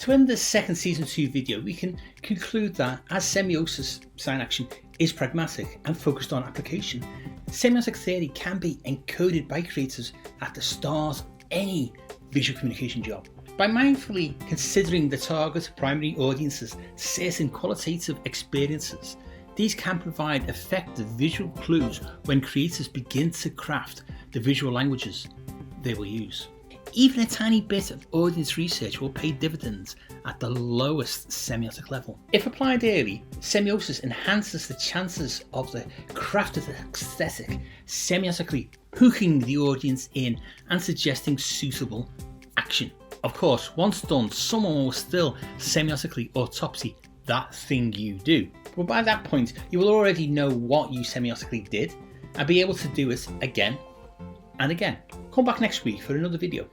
To end this second season 2 video, we can conclude that as semiosis sign action is pragmatic and focused on application, semiotic theory can be encoded by creators at the start of any visual communication job. By mindfully considering the target primary audience's certain qualitative experiences, these can provide effective visual clues when creators begin to craft the visual languages they will use. Even a tiny bit of audience research will pay dividends at the lowest semiotic level. If applied early, semiosis enhances the chances of the crafted aesthetic semiotically hooking the audience in and suggesting suitable action. Of course, once done, someone will still semiotically autopsy that thing you do. But by that point, you will already know what you semiotically did and be able to do it again and again. Come back next week for another video.